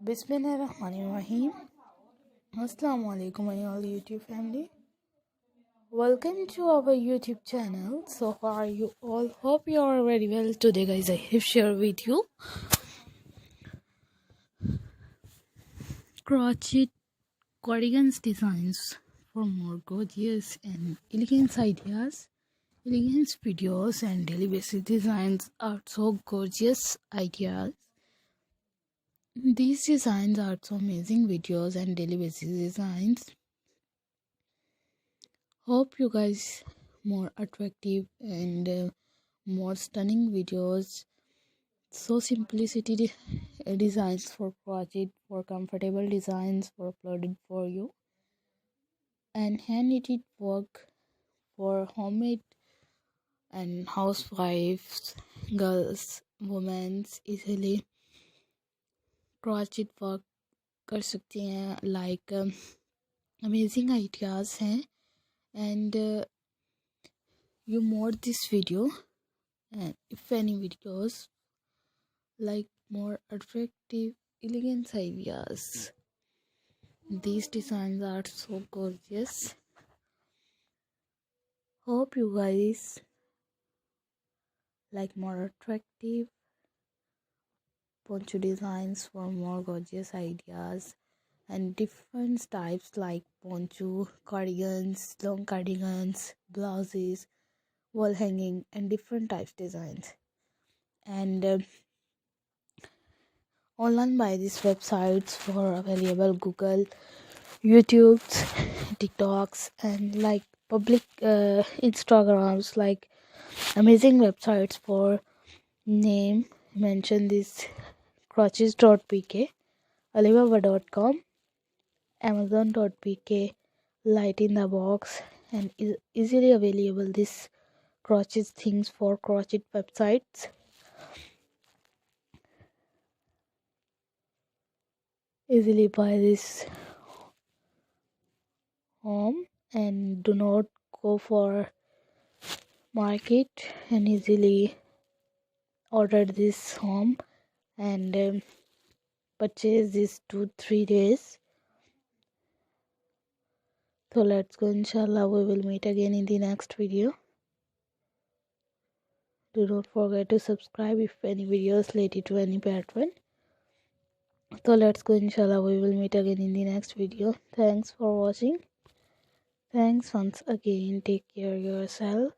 Bismillahirrahmanirrahim. Assalamu alaikum my all YouTube family. Welcome to our YouTube channel. So how are you all? Hope you are very well. Today guys, I have shared with you crochet cardigans designs for more gorgeous and elegant ideas. Elegant videos and daily basis designs are so gorgeous ideas. These designs are so amazing videos and daily basis designs. Hope you guys more attractive and more stunning videos. So simplicity designs for crochet, for comfortable designs for uploaded for you, and hand knitted work for homemade and housewives, girls, women easily crochet work कर सकती हैं. Like amazing ideas हैं, and you more this video, and if any videos like more attractive elegant ideas. These designs are so gorgeous. Hope you guys like more attractive poncho designs for more gorgeous ideas and different types like poncho, cardigans, long cardigans, blouses, wall hanging, and different types designs. And online by these websites for available Google, YouTube, TikToks, and like public Instagrams, like amazing websites for name mention this crotches.pk, alibaba.com, amazon.pk, light in the box, and easily available this crochet things for crochet websites. Easily buy this home and do not go for market, and easily order this home and purchase this 2-3 days. So let's go, inshallah. We will meet again in the next video. Do not forget to subscribe if any videos related to any pattern. So let's go, inshallah. We will meet again in the next video. Thanks for watching. Thanks once again. Take care of yourself.